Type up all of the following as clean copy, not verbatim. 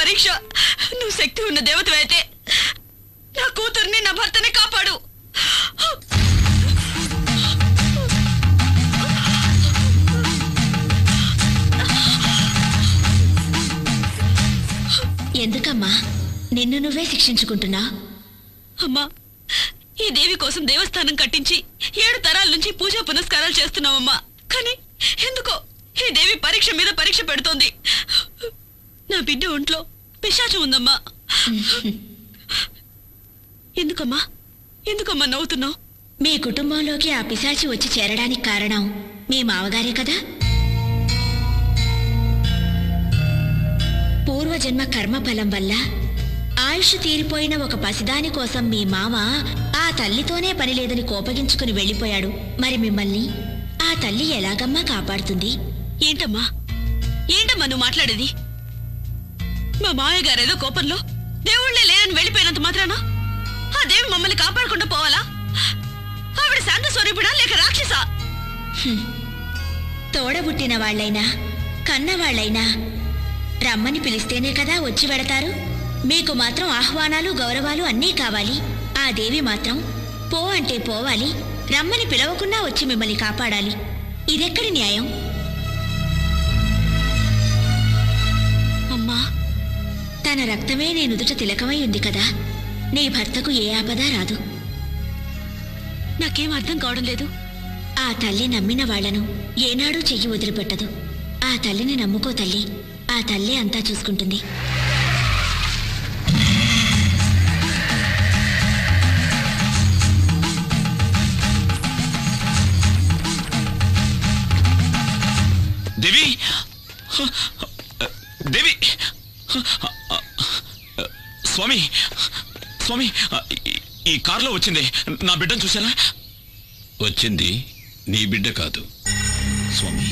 పరీక్ష. నువ్వు శక్తి ఉన్న దేవతవైతే నా కూతుర్ని నా భర్తని కాపాడు. ఎందుకమ్మా నిన్ను నువ్వే శిక్షించుకుంటున్నా? అమ్మా, ఈ దేవి కోసం దేవస్థానం కట్టించి 7 తరాల నుంచి పూజా పునస్కారాలు చేస్తున్నావమ్మా. కానీ ఎందుకో ఈ దేవి పరీక్ష మీద పరీక్ష పెడుతోంది. నా బిడ్డ ఒంట్లో పిశాచం ఉందమ్మా. ఎందుకమ్మా ఎందుకమ్మా నవ్వుతున్నావు? మీ కుటుంబంలోకి ఆ పిశాచి వచ్చి చేరడానికి కారణం మీ మావగారే కదా? పూర్వజన్మ కర్మఫలం వల్ల ఆయుష్ తీరిపోయిన ఒక పసిదాని కోసం మీ మామ ఆ తల్లితోనే పని లేదని కోపగించుకుని వెళ్ళిపోయాడు. మరి మిమ్మల్ని ఆ తల్లి ఎలాగమ్మా కాపాడుతుంది? ఏంటమ్మా నువ్వు మాట్లాడేది? మా మామయ్య గారేదో కోపంలో దేవుళ్లే లేదని వెళ్ళిపోయినంత మాత్రాన ఆ దేవి మమ్మల్ని కాపాడకుండా పోవాలా? ఆవిడ శాంత స్వరూపుడా లేక రాక్షసా? తోడబుట్టిన వాళ్లైనా కన్నవాళ్లైనా రమ్మని పిలిస్తేనే కదా వచ్చి వెడతారు. మీకు మాత్రం ఆహ్వానాలు గౌరవాలు అన్నీ కావాలి. ఆ దేవి మాత్రం పో అంటే పోవాలి, రమ్మని పిలవకుండా వచ్చి మిమ్మల్ని కాపాడాలి. ఇదెక్కడి న్యాయం? అమ్మా, తన రక్తమే నీ నుదుట తిలకమై ఉంది కదా, నీ భర్తకు ఏ ఆపద రాదు. నాకేం అర్థం కావడం లేదు. ఆ తల్లి నమ్మిన వాళ్లను ఏనాడూ చెయ్యి వదిలిపెట్టదు. ఆ తల్లిని నమ్ముకో తల్లి, ఆ తల్లే అంతా చూసుకుంటుంది. దేవి దేవి స్వామి స్వామి, ఈ కారులో వచ్చింది నా బిడ్డను చూసారా? వచ్చింది నీ బిడ్డ కాదు స్వామి.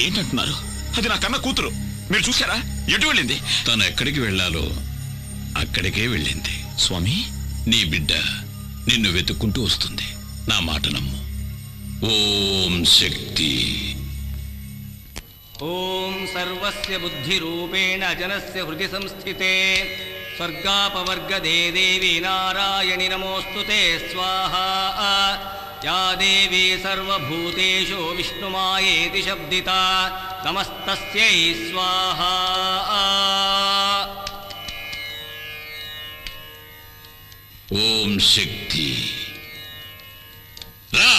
ఏంటంటున్నారు? అది నా కన్న కూతురు. మీరు చూసారా? ఎటు వెళ్ళింది? తను ఎక్కడికి వెళ్ళాలో అక్కడికే వెళ్ళింది. స్వామి, నీ బిడ్డ నిన్ను వెతుక్కుంటూ వస్తుంది. నా మాట నమ్ము. ఓం శక్తి. ఓం సర్వస్య బుద్ధిరూపేణ జనస్య హృది సంస్థితే స్వర్గాపవర్గదే దేవి నారాయణి నమోస్తుతే స్వాహా. యా దేవీ సర్వభూతేషు విష్ణుమాయేతి శబ్దితా నమస్తస్యై స్వాహా. ఓం శక్తి. రా.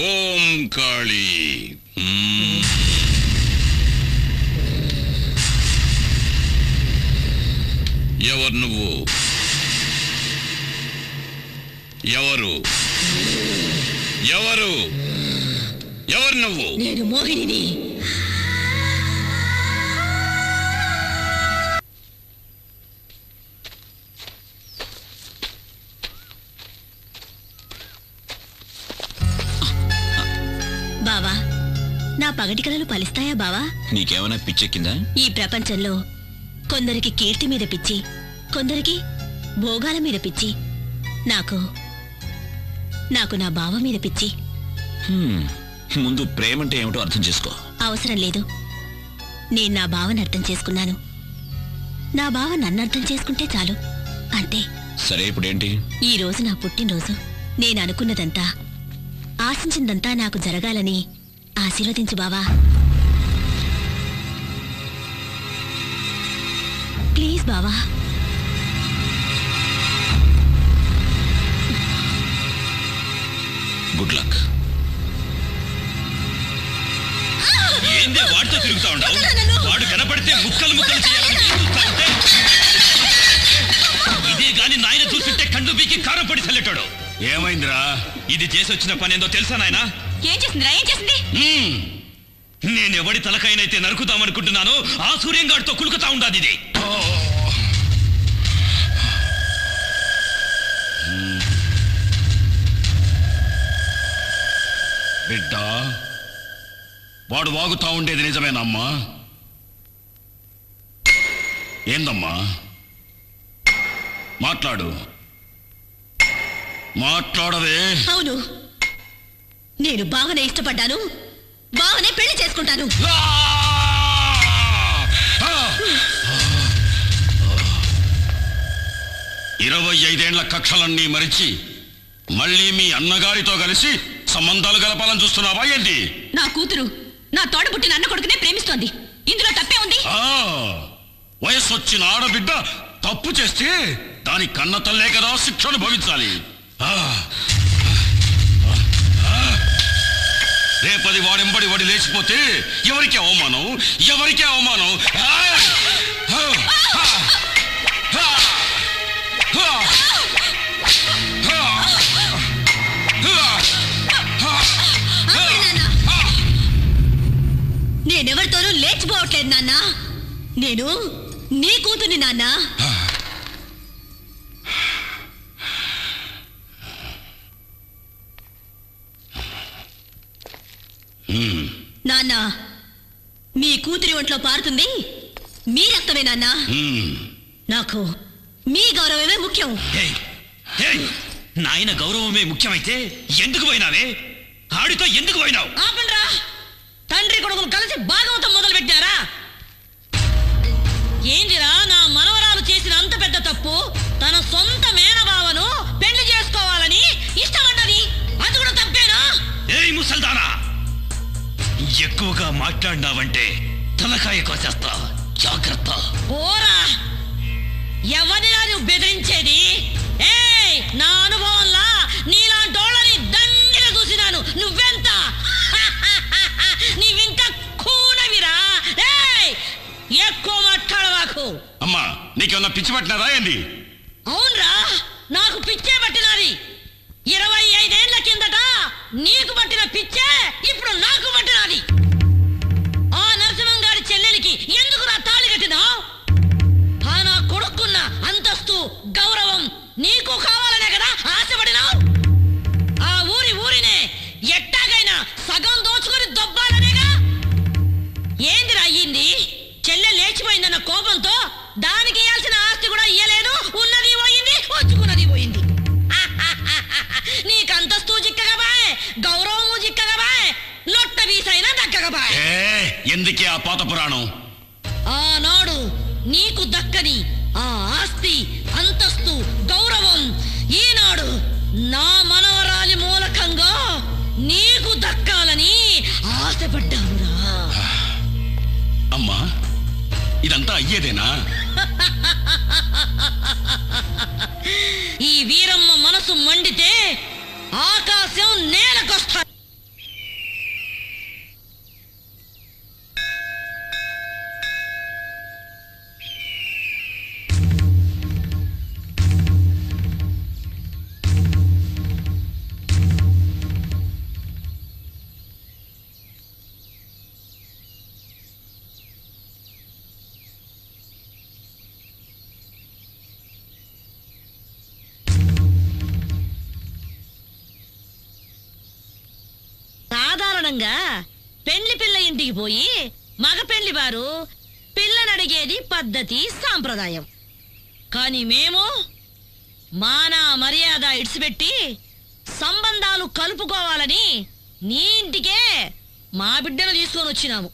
ఓం కాళీ. ఎవరు నువ్వు? ఎవరు ఎవరు ఎవరు నువ్వు? నేను మోహిని. బావా, నా పగటి కలలు ఫలిస్తాయా బావా? నీకేమైనా పిచ్చెక్కిందా? ఈ ప్రపంచంలో కొందరికి కీర్తి మీద పిచ్చి, కొందరికి భోగాల మీద పిచ్చి. నాకు నా బావ మీద పిచ్చి. ముందు ప్రేమంటే ఏమిటో అర్థం చేసుకో. అవసరం లేదు. నేను నా బావని అర్థం చేసుకున్నాను. నా బావ నన్ను అర్థం చేసుకుంటే చాలు. అంతే. సరే, ఇప్పుడేంటి? ఈ రోజు నా పుట్టినరోజు. నేను అనుకున్నదంతా, ఆశించిందంతా నాకు జరగాలని ఆశీర్వదించు బావా. ప్లీజ్ బావా. Good luck. ఏందే వాడితో తిరుగుతా ఉండవు? వాడు కనపడితే ముక్కలు ముక్కలు చేయాలని చూస్తా ఉంటే, ఇదే గాని నాయన చూస్తుంటే కండు బీకి కారం పడి చల్లెట్టాడు. ఏమైందిరా? ఇది చేసి వచ్చిన పని ఏందో తెలుసా నాయన? ఏం చేసిందిరా? ఏం చేసింది? నేనెవడి తలకైనైతే నరుకుతామనుకుంటున్నానో ఆ సూర్యంగాడితో కులుకుతా ఉండాది ఇది. బిడ్డ, వాడు వాగుతా ఉండేది నిజమేనమ్మా? ఏందమ్మా? మాట్లాడు, మాట్లాడవే. అవును, నేను బావనే ఇష్టపడ్డాను, బావనే పెళ్లి చేసుకుంటాను. 25 ఏళ్ల కక్షలన్నీ మరిచి మళ్ళీ మీ అన్నగారితో కలిసి సంబంధాలు గలపాలని చూస్తున్నావా ఏంటి? నా కూతురు నా తోడ పుట్టిన అన్న కొడుకునే ప్రేమిస్తోంది, ఇందులో తప్పే ఉంది? వయసు వచ్చిన ఆడబిడ్డ తప్పు చేస్తే దాని కన్న తల్లే కదా శిక్ష అనుభవించాలి. రేపది వాడెంబడి వాడి లేచిపోతే ఎవరికి అవమానం, ఎవరికి అవమానం? నేనెవరితోనూ లేచిపోవట్లేదు నాన్న, నేను నీ కూతుర్ని నాన్న. నాన్న, మీ కూతురి ఒంట్లో పారుతుంది మీ రక్తమే నాన్న. నాకు మీ గౌరవమే ముఖ్యం. నాయన గౌరవమే ముఖ్యమైతే ఎందుకు పోయినావే? ఆడితో ఎందుకు పోయినావు? ఆపండ్రా, తండ్రి కొడుకులు కలిసి భాగవతం మొదలు పెట్టారా? ఏందిరా నా మనవరాలు చేసిన అంత పెద్ద తప్పు? తన సొంత మేనబావను పెళ్లి చేసుకోవాలని ఇష్టపడ్డది, అది కూడా తప్పేనా? ఏయ్ ముసల్దానా, ఎక్కువగా మాట్లాడినావంటే తలకాయ కోసేస్తా, జాగ్రత్త. ఓరా, ఎవరినా నువ్వు బెదిరించేది? ఏయ్, నా అనుభవంలా నీలాంటోళ్ళని దండిగా చూసినాను. నువ్వెంత నీవింత కూనవిరా. ఏయ్, ఎక్కువ మాట్లాడవాకు. అమ్మా, నీకేమన్నా పిచ్చి పట్టినారా ఏంది? అవునరా, నాకు పిచ్చే పట్టినది. 25 ఏళ్ల కిందట నీకు పట్టిన పిచ్చే ఇప్పుడు నాకు పట్టినది. ఆ నరసింహం గారి చెల్లెలికి ఎందుకు నా తాళి కట్టినావు? ఆ నా కొడుకున్న అంతస్తు గౌరవం నీకు కావాలనే కదా ఆశపడినావు? ఆ ఊరినే ఎట్టాగైనా సగం దోచుకొని దొబ్బాలనేగా. ఏందిరా అయ్యింది? చెల్లె లేచిపోయిందన్న కోపంతో దానికి ఇయ్యాల్సిన ఆస్తి కూడా ఇయ్యలేదు. ఉన్నది పోయింది, వచ్చుకున్నది పోయింది. నీకు అంతస్తు చిక్కగా బాయ్, గౌరవము చిక్కగా బాయ్, లొట్ట వీసైనా దక్కగా బాయ్. ఎందుకే ఆ పాత పురాణం? ఆనాడు నీకు దక్కని ఆ ఆస్తి, అంతస్తు, గౌరవం ఈనాడు నా మనవరాలి మూలకంగా నీకు దక్కాలని ఆశపడ్డానురా. అమ్మా, ఇదంతా అయ్యేదేనా? ఈ వీరమ్మ మనసు మండితే ఆకాశం నేలకొస్తా. సాధారణంగా పెళ్లి పిల్ల ఇంటికి పోయి మగ పెళ్లి వారు పిల్లనడిగేది పద్ధతి, సాంప్రదాయం. కానీ మేము మానా మర్యాద ఇడిచిపెట్టి సంబంధాలు కలుపుకోవాలని నీ ఇంటికే మా బిడ్డను తీసుకొని వచ్చినాము.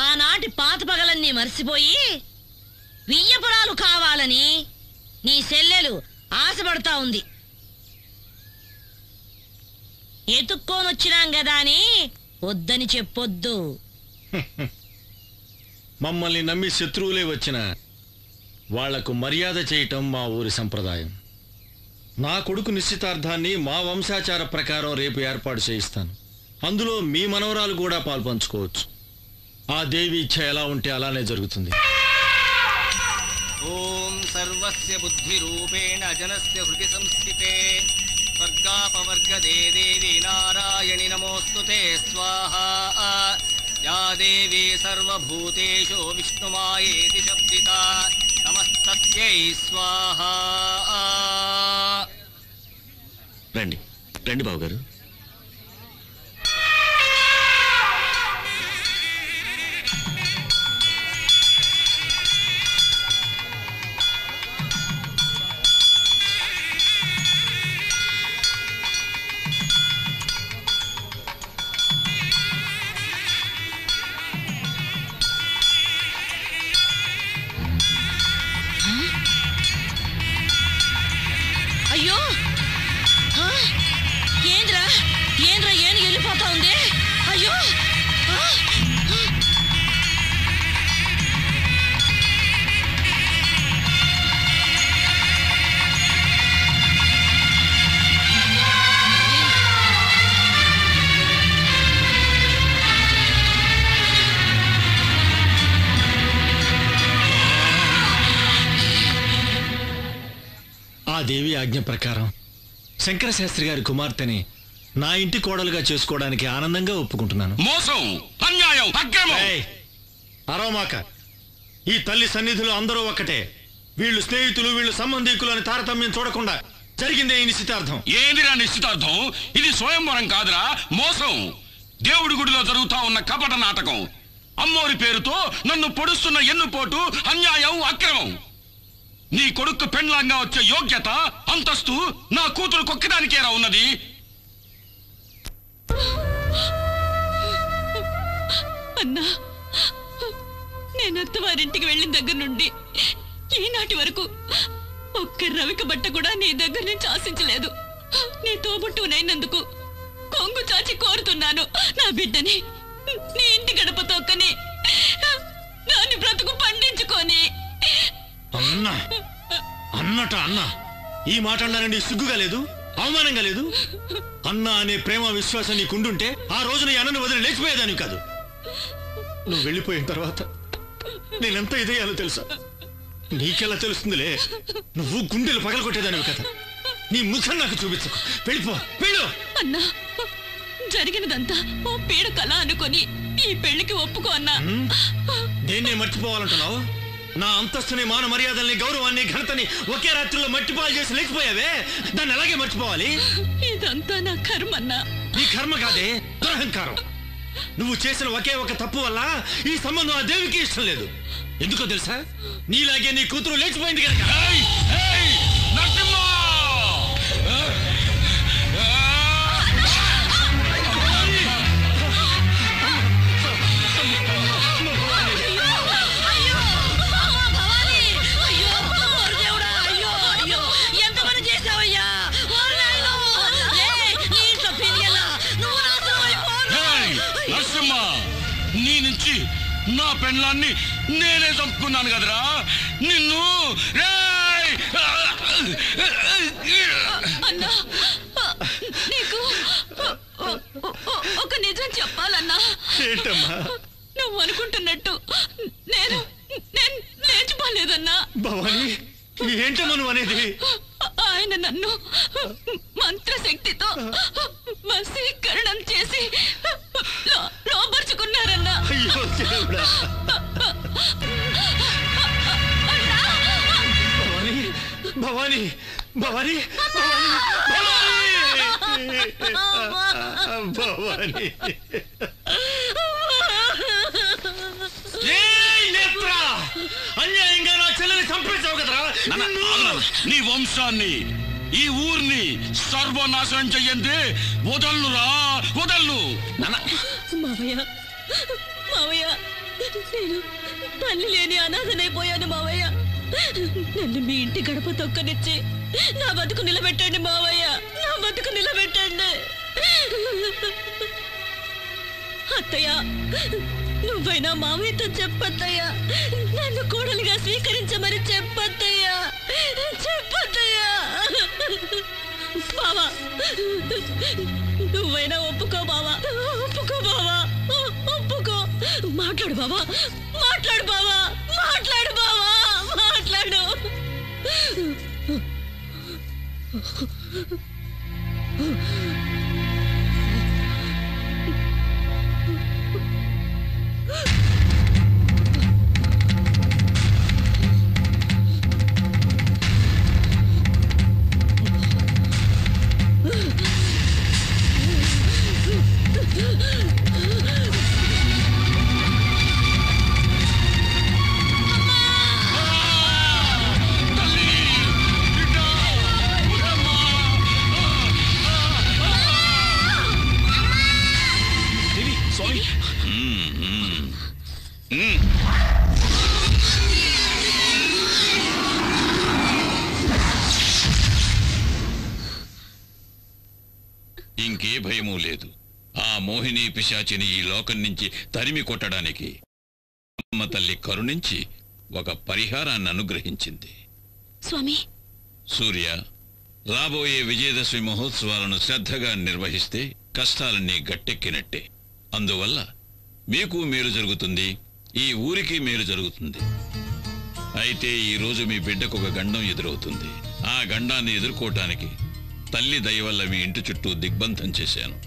ఆనాటి పాత పగలన్నీ మర్చిపోయి వియ్యపురాలు కావాలని నీ చెల్లెలు ఆశపడతా ఉంది. ఎత్తుక్కోనొచ్చినాం కదా అని వద్దని చెప్పొద్దు. మమ్మల్ని నమ్మి శత్రువులే వచ్చిన వాళ్లకు మర్యాద చేయటం మా ఊరి సంప్రదాయం. నా కొడుకు నిశ్చితార్థాన్ని మా వంశాచార ప్రకారం రేపు ఏర్పాటు చేయిస్తాను. అందులో మీ మనవరాలు కూడా పాల్పంచుకోవచ్చు. ఆ దేవి ఇచ్ఛ ఎలా ఉంటే అలానే జరుగుతుంది. ఓం సర్వస్య బుద్ధి రూపేణ జనస్య హృది సంస్థితే స్వర్గాపవర్గదే దేవి నారాయణి నమోస్తుతే స్వాహా. యా దేవీ సర్వభూతేషు విష్ణుమాయేతి శబ్దితా నమస్తస్యై స్వాహా. రండి రండి బాబు గారు. దేవి ఆజ్ఞ ప్రకారం శంకరశాస్త్రి గారి కుమార్తెని నా ఇంటి కోడలుగా చేసుకోవడానికి ఆనందంగా ఒప్పుకుంటున్నాను. మోసం, అన్యాయం, అక్రమం. అరవమాక. ఈ తల్లి సన్నిధిలో అందరూ ఒక్కటే. వీళ్ళు స్నేహితులు, వీళ్ళు సంబంధికులు అని తారతమ్యం చూడకుండా జరిగిందే ఈ నిశ్చితార్థం. ఏందిరా నిశ్చితార్థం? ఇది స్వయంవరం కాదురా, మోసం. దేవుడి గుడిలో జరుగుతా ఉన్న కపట నాటకం. అమ్మోరి పేరుతో నన్ను పొడుస్తున్న ఎన్నుపోటు, అన్యాయం, అక్రమం. నీ కొడుకు పెండ్లాంగా వచ్చే యోగ్యత, అంతస్తు నా కూతురు కొక్కడానికేరా ఉన్నది. అన్నా, నేను అత్తవారింటికి వెళ్ళిన దగ్గర నుండి ఈనాటి వరకు ఒక్క రవిక బట్ట కూడా నీ దగ్గర నుంచి ఆశించలేదు. నీ తోబుట్టునైనందుకు కొంగు చాచి కోరుతున్నాను. నా బిడ్డని నీ ఇంటి గడప తొక్కని దాని బ్రతుకు పండించుకొని. అన్నా అన్నట అన్నా, ఈ మాట అన్నానండి సిగ్గుగా లేదు, అవమానంగా లేదు? అన్నా అనే ప్రేమ విశ్వాసం నీకుండుంటే ఆ రోజు నీ అన్నను వదిలి లేచిపోయేదాన్ని కాదు. నువ్వు వెళ్ళిపోయిన తర్వాత నేనెంత ఇదేయాలో తెలుసా? నీకెలా తెలుస్తుందిలే, నువ్వు గుండెలు పగలగొట్టేదానివి కదా. నీ ముఖం నాకు చూపించకు, వెళ్ళిపో, వెళ్ళు. అన్నా, జరిగినదంతా ఓ పీడ కళ అనుకొని ఈ పెళ్లికి ఒప్పుకో అన్నా. దేన్నే మర్చిపోవాలంటున్నావు? నా అంతస్తుని, మాన మర్యాదల్ని, గౌరవాన్ని, ఘనతని ఒకే రాత్రిలో మట్టిపాలు చేసి లేచిపోయావే, దాన్ని అలాగే మర్చిపోవాలి? ఇదంతా నా కర్మన్నా. నీ కర్మ కాదే, దురహంకారం. నువ్వు చేసిన ఒకే ఒక తప్పు వల్ల ఈ సంబంధం ఆ దేవికి ఇష్టం లేదు. ఎందుకో తెలుసా? నీలాగే నీ కూతురు లేచిపోయింది కనుక. నీ నుంచి నా పెళ్ళాన్ని నేనే చంపుకున్నాను కదరా నిన్ను. అన్నా, నీకు ఒక నిజం చెప్పాలన్నా. ఏంటమ్మా? నువ్వు అనుకుంటున్నట్టు నేను లేచిపోలేదన్నా. భవాని, ఏంటమ్మా నువ్వు అనేది? ఆయన నన్ను మంత్రశక్తితో వశీకరణం చేసి లోపరుచుకున్నారన్నా. అయ్యో దేవుడా. భవాని, భవాని, భవాని, భవాని. అన్యాయంగా నా చెల్లెని చంపేశావు కదరా. నీ వంశాన్ని, ఈ ఊరిని సర్వనాశనం చెయ్యండి. వదలురా, వదలు. మావయ్య, మావయ్య, నేను తల్లి లేని అనాథనైపోయాను మావయ్య. నన్ను మీ ఇంటి గడప తొక్కనిచ్చి నా బతుకు నిలబెట్టండి మావయ్య, నా బతుకు నిలబెట్టండి. అత్తయ్య, నువ్వైనా మావయ్యతో చెప్పత్తయ్యా, నన్ను కోడలిగా స్వీకరించమని చెప్పత్తయ్యా, చెప్పత్తయ్యా. బావా, నువ్వైనా ఒప్పుకో బావా, ఒప్పుకో బావా, ఒప్పుకో. మాట్లాడు బావా, మాట్లాడు బావా, మాట్లాడు బావా, మాట్లాడు. ఇంకే భయమూ లేదు. ఆ మోహిని పిశాచిని ఈ లోకం నుంచి తరిమి కొట్టడానికి అమ్మ తల్లి కరుణించి ఒక పరిహారాన్ని అనుగ్రహించింది. స్వామి, సూర్య, రాబోయే విజయదశమి మహోత్సవాలను శ్రద్ధగా నిర్వహిస్తే కష్టాలన్నీ గట్టెక్కినట్టే. అందువల్ల మీకు మేలు జరుగుతుంది, ఈ ఊరికి మేలు జరుగుతుంది. అయితే ఈ రోజు మీ బిడ్డకు ఒక గండం ఎదురవుతుంది. ఆ గండాన్ని ఎదుర్కోవటానికి తల్లి దయ వల్ల మీ ఇంటి చుట్టూ దిగ్బంధం చేశాను.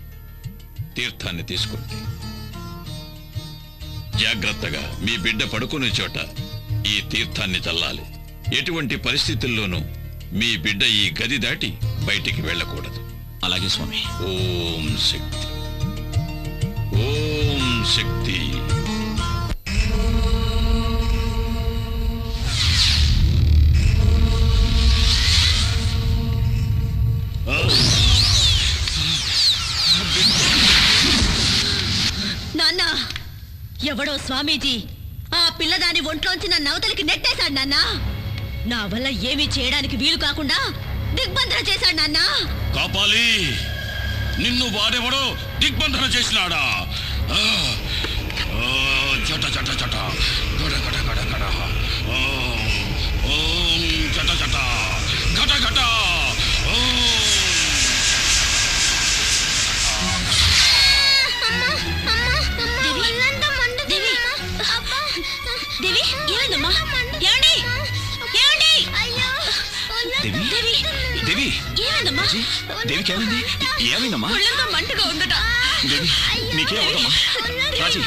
తీర్థాన్ని తీసుకోండి. జాగ్రత్తగా మీ బిడ్డ పడుకునే చోట ఈ తీర్థాన్ని చల్లాలి. ఎటువంటి పరిస్థితుల్లోనూ మీ బిడ్డ ఈ గది దాటి బయటికి వెళ్ళకూడదు. అలాగే స్వామి. ఓం శక్తి, ఓం శక్తి. నాన్న, ఎవడో స్వామీజీ ఆ పిల్లదాని ఒంట్లోంచి నా నవతలికి నెట్టేశాడు నాన్న. నా వల్ల ఏమీ చేయడానికి వీలు కాకుండా దిగ్బంధన చేశాడు నాన్న. కాపాలి, నిన్ను వాడెవడో దిగ్బంధన చేసినాడా? చట చట చట గడ గడ గడ గడ ఓం చట చట గట గట దేవి, ఏమైందమ్మా? ఏమండి? ఏమండి? దేవి, దేవి, ఏమైందమ్మా? దేవికి ఏమైంది? ఏమైందమ్మా? ఒళ్ళంతా మంటగా ఉందట. దేవి, నీకేమవుదమ్మా? రాజీ,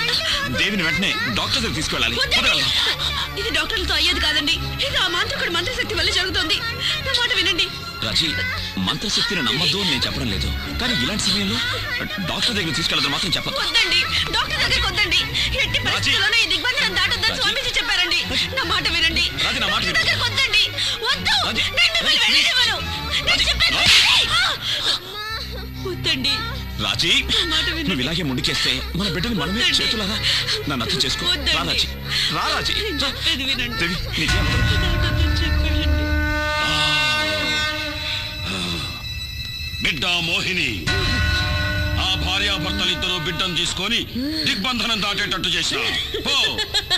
దేవిని వెంటనే డాక్టర్ దగ్గర తీసుకెళ్ళాలి. వద్దండి. ఇది డాక్టర్లతో అయ్యేది కాదండి. ఇది ఆ మాంత్రికుడి మంత్రశక్తి వల్ల జరుగుతుంది. నా మాట వినండి. రాజీ, మంత్రశక్తిని నమ్మద్దు అని నేను చెప్పడం లేదు, కానీ ఇలాంటి సమయంలో డాక్టర్ దగ్గర తీసుకెళ్ళదు మాత్రం చెప్పదు. వద్దండి, డాక్టర్ దగ్గరికి వద్దండి. ఎట్టి పరిస్థితుల్లోనూ ఈ దిగ్బంధనం దాటొద్దని స్వామీజీ చెప్పారండి. నా మాట వినండి. రాజీ, నా మాట డాక్టర్ దగ్గరికి వద్దండి. వద్దు, రాజీ, నేను మిమ్మల్ని వెళ్ళనివ్వను. నేను చెప్పేది వినండి. వద్దండి. రాజీ, నువ్వు ఇలాగే ముందుకేస్తే మన బిడ్డని మనమే వద్దండి. చేతులారా నన్ను అర్థం చేసుకో. రా వద్దండి. రాజీ, రా రాజీ. నేను చెప్పేది వినండి. దేవి, నీకేమవుతుంది? డాక్టర్ చెప్పండి. బిడ్డ మోహిని, ఆ భార్యాభర్తలిద్దరూ బిడ్డను తీసుకొని దిగ్బంధనం దాటేటట్టు చేసిన.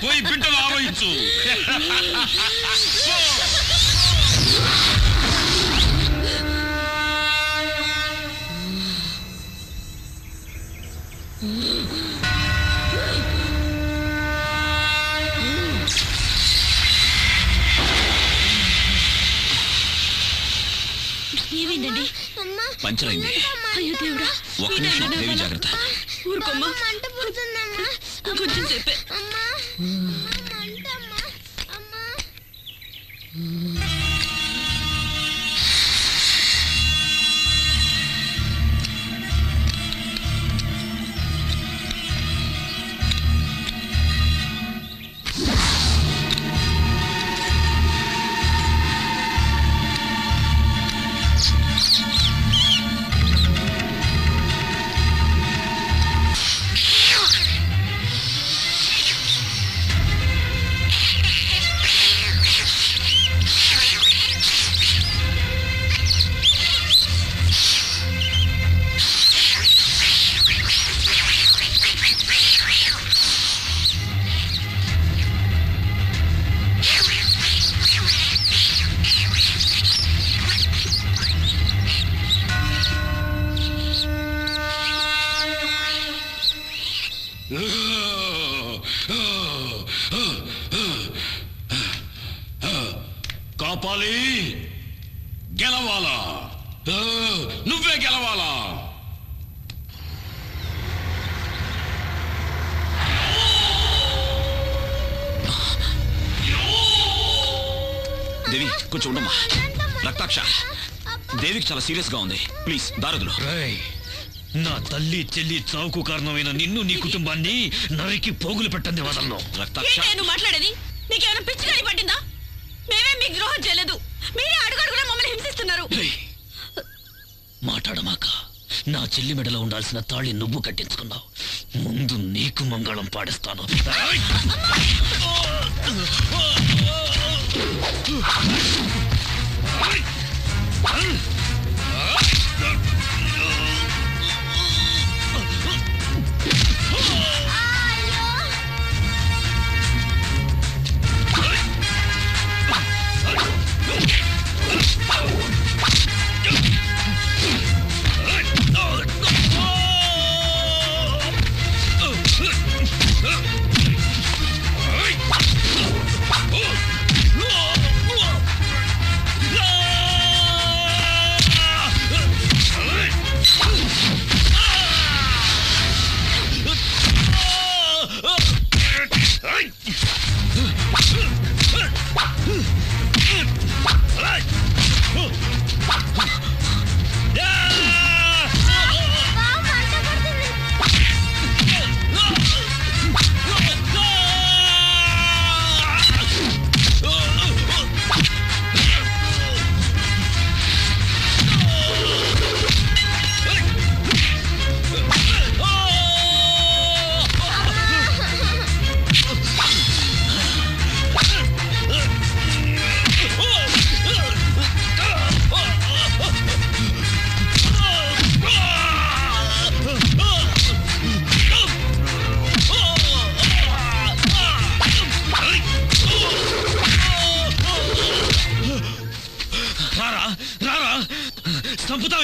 పోయి బిడ్డను ఆవహించు. ఏమైందండి? పంచర్ అయింది. అయ్యో దేవుడా. ఒక్క నిమిషం, దేవి జాగ్రత్త. ఊరుకోమ్మా, కొంచెం సేపే. కాపాలి, గెలవాలా? నువ్వే గెలవాలా? దేవి, కొంచెం ఉండమ్మా. రక్తాక్ష, దేవికి చాలా సీరియస్ గా ఉంది. ప్లీజ్ దారదులు. నా తల్లి చెల్లి చావుకు కారణమైన నిన్ను, నీ కుటుంబాన్ని నరికి పోగులు పెట్టండి వదలను. రక్తాక్ష, నేను మాట్లాడేది నీకేమైనా పిచ్చి గాని పట్టిందా? మేమే మీకు ద్రోహం చేయలేదు. మీరే అడుగడుగునా మమ్మల్ని హింసిస్తున్నారు. మాట్లాడమాక. నా చెల్లి మెడలో ఉండాల్సిన తాళి నువ్వు కట్టించుకున్నావు. ముందు నీకు మంగళం పాడిస్తాను.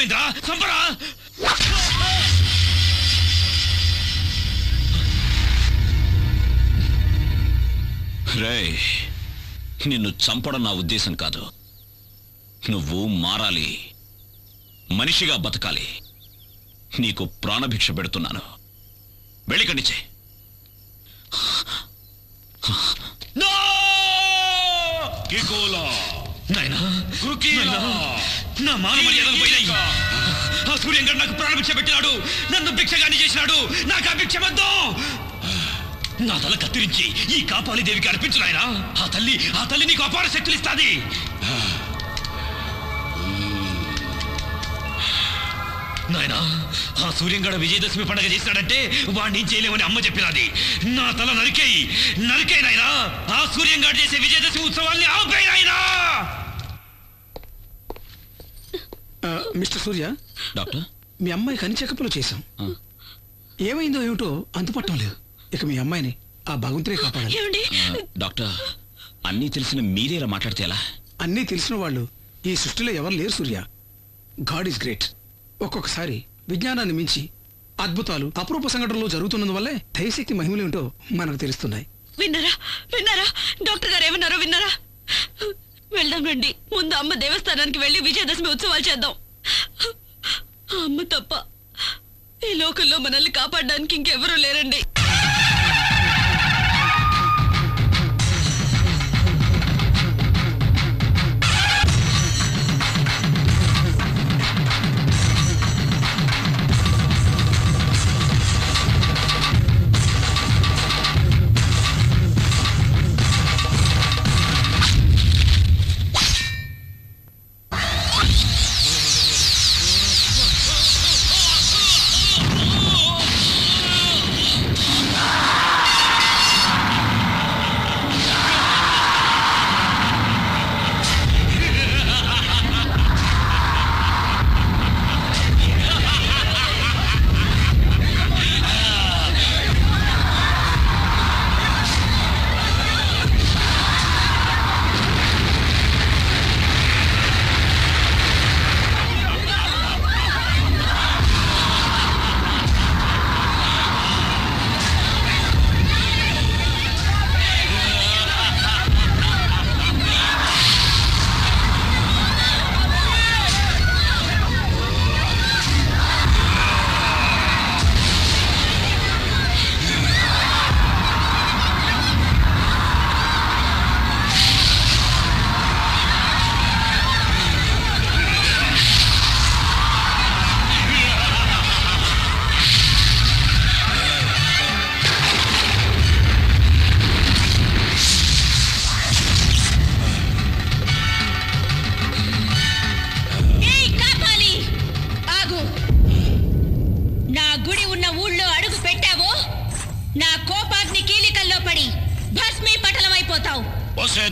ఏమైందా? చంపరా! రేయ్, నిన్ను చంపడం నా ఉద్దేశం కాదు. నువ్వు మారాలి, మనిషిగా బతకాలి. నీకు ప్రాణభిక్ష పెడుతున్నాను. వెళ్ళికండిచే. నా మాన మర్యాదలు పోయినాయి. ఆ సూర్యంగాడు నాకు ప్రాణభిక్ష పెట్టినాడు, నన్ను భిక్షగాని చేసినాడు. నాకు ఆ భిక్ష వద్దు. నా తల కత్తిరించి ఈ కాపాలి దేవికి అర్పించు నాయనా. ఆ తల్లి నీకు అపార శక్తులు ఇస్తాది. నాయనా, ఆ సూర్యంగాడు విజయదశమి పండుగ చేసినాడంటే వాడిని చేయలేమని అమ్మ చెప్పినది. నా తల నరికేయి నాయనా. ఆ సూర్యంగాడు చేసే విజయదశమి ఉత్సవాల్ని ఆపేయి నాయనా. మిస్టర్ సూర్య, డాక్టర్, మీ అమ్మాయి కని చెకప్లు చేశాం. ఏమైందో ఏమిటో అంతుపట్టం లేదు. ఇక మీ అమ్మాయిని ఆ భగవంతుడే కాపాడాలి. డాక్టర్, అన్నీ తెలిసిన మీరేలా మాట్లాడితే ఎలా? అన్నీ తెలిసిన వాళ్ళు ఈ సృష్టిలో ఎవరు లేరు సూర్య. God is great. ఒక్కొక్కసారి విజ్ఞానాన్ని మించి అద్భుతాలు, అపరూప సంఘటనలు జరుగుతున్నందువల్లే దైవశక్తి మహిమలేమిటో మనకు తెలుస్తున్నాయి. విన్నారా? డాక్టర్ గారు ఏమన్నారో విన్నారా? వెళ్దాం రండి. ముందు అమ్మ దేవస్థానానికి వెళ్ళి విజయదశమి ఉత్సవాలు చేద్దాం. అమ్మ తప్ప ఈ లోకంలో మనల్ని కాపాడడానికి ఇంకెవరూ లేరండి.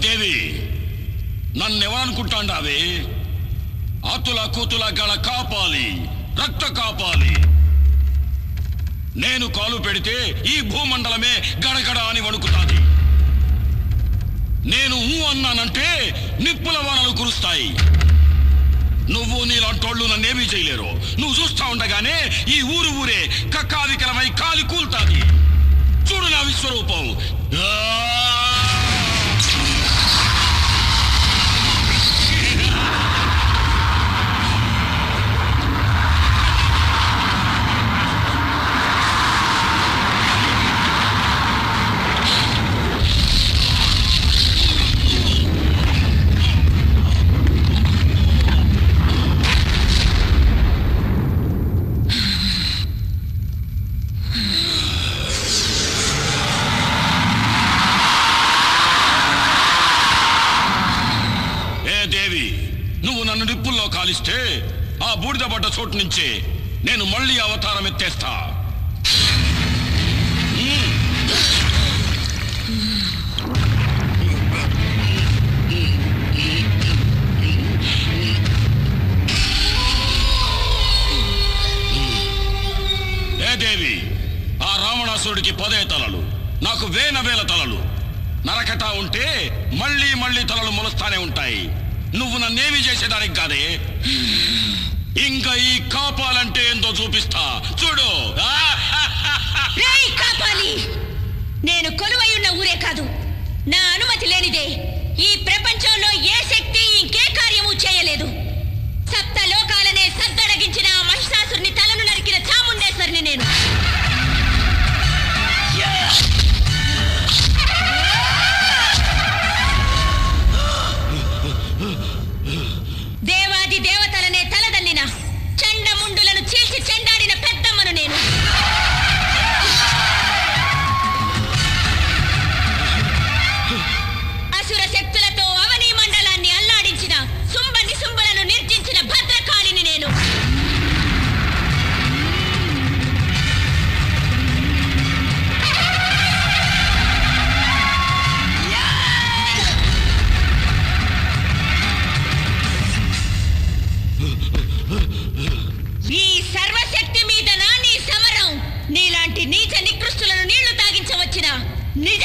దేవి, నన్నెవరనుకుంటాండావే? అతుల కూతుల గల కాపాలి, రక్త కాపాలి. నేను కాలు పెడితే ఈ భూమండలమే గడగడ అని వణుకుతాది. నేను అన్నానంటే నిప్పుల వానలు కురుస్తాయి. నువ్వు నీలాంటోళ్ళు నన్నేమీ చేయలేరు. నువ్వు చూస్తా ఉండగానే ఈ ఊరే కక్కావికలమై కాలి కూల్తాది. చూడు నా విశ్వరూపం. నన్ను నిప్పుల్లో కాలిస్తే ఆ బూడిద పడ్డ చోటు నుంచే నేను మళ్ళీ అవతారం ఎత్తేస్తా. ఏ దేవి, ఆ రావణాసురుడికి 10 తలలు, నాకు వేల తలలు. నరకటా ఉంటే మళ్ళీ తలలు మొలుస్తానే ఉంటాయి. నువ్వు నన్నేమి చేసేదానికి కాదే. ఇంకా ఈ కాపాలంటే ఏందో చూపిస్తా చూడు. రేయ్ కాపాలి, నేను కొలువై ఉన్న ఊరే కాదు, నా అనుమతి లేనిదే ఈ ప్రపంచంలో ఏ శక్తి ఇంకే కార్యము చేయలేదు. సప్త లోకాలనే సద్దడగించిన ఆ మహిషాసురుని తలను నరికిన చాముండేశ్వరిని నేను. దేవాది దేవతలనే తలదన్నిన చండముండులను చీల్చి చెండాడిన పెద్దమ్మను నేను. అసుర శక్తులతో అవనీ మండలాన్ని అల్లాడించిన సుంబలను నిర్జించిన భద్రకాళిని నేను. ఈ సర్వశక్తి మీద నీ సమరం నీలాంటి నీచ నికృష్టులను నీళ్లు తాగించవచ్చిన నిజ